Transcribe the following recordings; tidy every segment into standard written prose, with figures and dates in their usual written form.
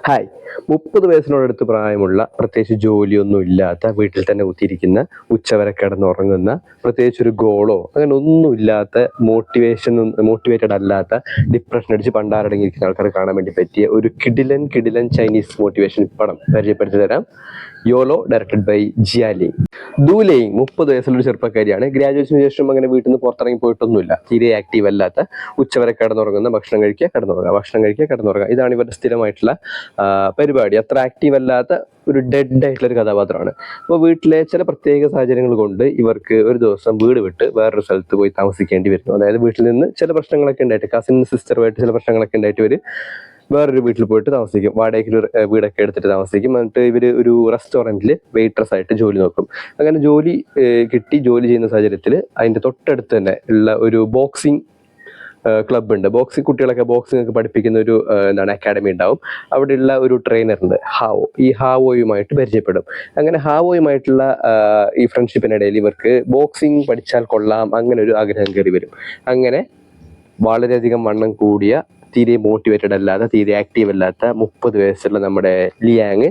Hi. 30 വയസ്സിനോടടുത്ത് പ്രായമുള്ള, പ്രത്യേകിച്ച് ജോലിയൊന്നും ഇല്ലാത്ത, വീട്ടിൽ തന്നെ കുത്തിയിരിക്കുന്ന, ഉച്ചവരെ കിടന്നുറങ്ങുന്ന, പ്രത്യേകിച്ച് ഒരു ഗോളോ അങ്ങനെ ഒന്നും ഇല്ലാത്ത, മോട്ടിവേറ്റഡ് അല്ലാത്ത, ഡിപ്രഷൻ അടിച്ച് പണ്ടാരടങ്ങിയിരിക്കുന്ന ആൾക്കാരെ കാണാൻ വേണ്ടി പറ്റിയ ഒരു കിടിലൻ ചൈനീസ് മോട്ടിവേഷൻ പടം പരിചയപ്പെടുത്തി തരാം. YOLO, directed by Jia Ling. Du Leying 30 വയസ്സുള്ള ഒരു ചെറുപ്പക്കാരിയാണ്. ഗ്രാജുവേഷന് ശേഷം അങ്ങനെ വീട്ടിൽ നിന്ന് പുറത്തിറങ്ങി പോയിട്ടൊന്നുമില്ല. തീരെ ആക്റ്റീവ് അല്ലാത്ത, ഉച്ചവരെ കിടന്നുറങ്ങുന്ന, ഭക്ഷണം കഴിക്കുക കിടന്നുറങ്ങുക. ഇതാണ് ഇവരുടെ സ്ഥിരമായിട്ടുള്ള പരിപാടി. അത്ര ആക്റ്റീവ് അല്ലാത്ത ഒരു ഡെഡ് ആയിട്ടുള്ള ഒരു കഥാപാത്രമാണ്. അപ്പോൾ വീട്ടിലെ ചില പ്രത്യേക സാഹചര്യങ്ങൾ കൊണ്ട് ഇവർക്ക് ഒരു ദിവസം വീട് വിട്ട് വേറൊരു സ്ഥലത്ത് പോയി താമസിക്കേണ്ടി വരുന്നു. അതായത് വീട്ടിൽ നിന്ന് ചില പ്രശ്നങ്ങളൊക്കെ ഉണ്ടായിട്ട്, കസിൻ സിസ്റ്ററുമായിട്ട് ചില പ്രശ്നങ്ങളൊക്കെ ഉണ്ടായിട്ട് ഇവർ വേറൊരു വീട്ടിൽ പോയിട്ട് താമസിക്കും. വാടകയ്ക്ക് ഒരു വീടൊക്കെ എടുത്തിട്ട് താമസിക്കും. എന്നിട്ട് ഇവർ ഒരു റെസ്റ്റോറൻറ്റിൽ വെയിട്രസ് ആയിട്ട് ജോലി നോക്കും. അങ്ങനെ ജോലി ജോലി ചെയ്യുന്ന സാഹചര്യത്തിൽ അതിൻ്റെ തൊട്ടടുത്ത് തന്നെ ഉള്ള ഒരു ബോക്സിംഗ് ക്ലബ് ഉണ്ട്. കുട്ടികളൊക്കെ ബോക്സിംഗ് ഒക്കെ പഠിപ്പിക്കുന്ന ഒരു അക്കാഡമി ഉണ്ടാവും. അവിടെയുള്ള ഒരു ട്രെയിനർ ഉണ്ട്, ഹാവോ. ഈ ഹാവോയുമായിട്ട് പരിചയപ്പെടും. അങ്ങനെ ഹാവോയുമായിട്ടുള്ള ഈ ഫ്രണ്ട്ഷിപ്പിനിടയിൽ ഇവർക്ക് ബോക്സിംഗ് പഠിച്ചാൽ കൊള്ളാം അങ്ങനെ ഒരു ആഗ്രഹം കയറി വരും. അങ്ങനെ വളരെയധികം വണ്ണം കൂടിയ, തീരെ മോട്ടിവേറ്റഡ് അല്ലാത്ത, തീരെ ആക്റ്റീവ് അല്ലാത്ത 30 വയസ്സുള്ള നമ്മുടെ ലിയാങ്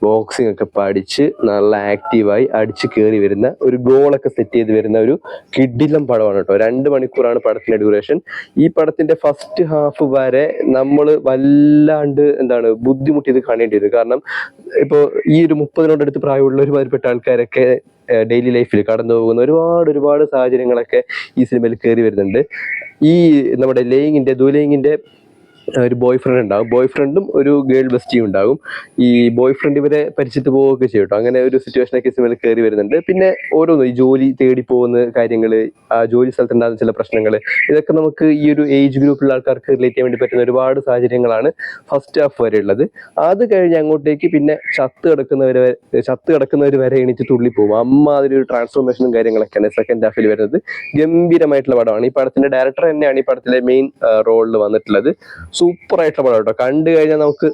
ബോക്സിംഗ് ഒക്കെ പഠിച്ച് നല്ല ആക്റ്റീവായി അടിച്ച് കയറി വരുന്ന, ഒരു ഗോളൊക്കെ സെറ്റ് ചെയ്ത് വരുന്ന ഒരു കിടിലം പടമാണ് കേട്ടോ. 2 മണിക്കൂറാണ് പടത്തിന്റെ ഡ്യൂറേഷൻ. ഈ പടത്തിന്റെ ഫസ്റ്റ് ഹാഫ് വരെ നമ്മൾ വല്ലാണ്ട് ബുദ്ധിമുട്ടിയത് കാണേണ്ടി വരും. കാരണം ഇപ്പോൾ ഈ ഒരു 30-നോടടുത്ത് പ്രായമുള്ള ഒരുമാതിരിപ്പെട്ട ആൾക്കാരൊക്കെ ഡെയിലി ലൈഫിൽ കടന്നു പോകുന്ന ഒരുപാട് സാഹചര്യങ്ങളൊക്കെ ഈ സിനിമയിൽ കയറി വരുന്നുണ്ട്. ഈ നമ്മുടെ ദുലെയിങ്ങിന്റെ ഒരു ബോയ് ഫ്രണ്ട് ഉണ്ടാകും. ബോയ് ഫ്രണ്ടും ഒരു ഗേൾ ബെസ്റ്റിയും ഉണ്ടാകും. ഈ ബോയ് ഫ്രണ്ട് ഇവരെ പരിചയത്ത് പോവുകയൊക്കെ ചെയ്യും കേട്ടോ. അങ്ങനെ ഒരു സിറ്റുവേഷനൊക്കെ സിനിമയിൽ കയറി വരുന്നുണ്ട്. പിന്നെ ഓരോന്നും ഈ ജോലി തേടി പോകുന്ന കാര്യങ്ങൾ, ആ ജോലി സ്ഥലത്തുണ്ടാകുന്ന ചില പ്രശ്നങ്ങൾ, ഇതൊക്കെ നമുക്ക് ഈ ഒരു ഏജ് ഗ്രൂപ്പിലുള്ള ആൾക്കാർക്ക് റിലേറ്റ് ചെയ്യാൻ വേണ്ടി പറ്റുന്ന ഒരുപാട് സാഹചര്യങ്ങളാണ് ഫസ്റ്റ് ഹാഫ് വരെ ഉള്ളത്. അത് കഴിഞ്ഞ് അങ്ങോട്ടേക്ക് പിന്നെ ചത്ത് കിടക്കുന്നവർ വരെ എണീറ്റ് തുള്ളി പോകും. അതിലൊരു ട്രാൻസ്ഫോർമേഷനും കാര്യങ്ങളൊക്കെയാണ് സെക്കൻഡ് ഹാഫിൽ വരുന്നത്. ഗംഭീരമായിട്ടുള്ള പടമാണ്. ഈ പടത്തിന്റെ ഡയറക്ടർ തന്നെയാണ് ഈ പടത്തിലെ മെയിൻ റോളിൽ വന്നിട്ടുള്ളത്. സൂപ്പർ ആയിട്ടുള്ള പടം കേട്ടോ. കണ്ടു കഴിഞ്ഞാൽ നമുക്ക്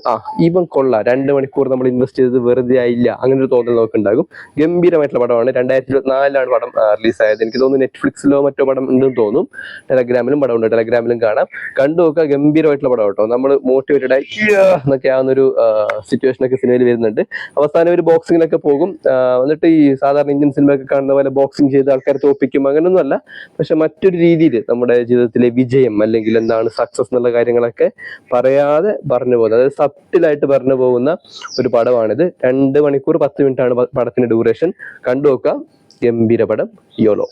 ഇവൻ കൊള്ളാം, 2 മണിക്കൂർ നമ്മൾ ഇൻവെസ്റ്റ് ചെയ്തത് വെറുതെ ആയില്ല, അങ്ങനെ ഒരു തോന്നൽ നമുക്ക് ഉണ്ടാകും. ഗംഭീരമായിട്ടുള്ള പടമാണ്. 2024 പടം റിലീസായത്. എനിക്ക് തോന്നുന്നു നെറ്റ്ഫ്ലിക്സിലോ മറ്റോ പടം ഉണ്ടെന്ന് തോന്നും. ടെലഗ്രാമിലും പടമുണ്ട്, ടെലഗ്രാമിലും കാണാം. കണ്ടു നോക്കുക, ഗംഭീരമായിട്ടുള്ള പടം കേട്ടോ. നമ്മൾ മോട്ടിവേറ്റഡ് ആയി എന്നൊക്കെ ആവുന്നൊരു സിറ്റുവേഷനൊക്കെ സിനിമയിൽ വരുന്നുണ്ട്. അവസാനം ഒരു ബോക്സിങ്ങിലൊക്കെ പോകും. എന്നിട്ട് ഈ സാധാരണ ഇന്ത്യൻ സിനിമയൊക്കെ കാണുന്ന പോലെ ബോക്സിങ് ചെയ്ത് ആൾക്കാരെ തോപ്പിക്കും അങ്ങനെയൊന്നും അല്ല. പക്ഷെ മറ്റൊരു രീതിയിൽ നമ്മുടെ ജീവിതത്തിലെ വിജയം അല്ലെങ്കിൽ സക്സസ് എന്നുള്ള കാര്യങ്ങളൊക്കെ പറയാതെ പറഞ്ഞു പോകുന്നത്, അതായത് സബ്റ്റിലായിട്ട് പറഞ്ഞു പോകുന്ന ഒരു പടമാണിത്. 2 മണിക്കൂർ 10 മിനിറ്റ് ആണ് പടത്തിന്റെ ഡ്യൂറേഷൻ. കണ്ടു നോക്കാം, ഗംഭീര പടം യോലോ.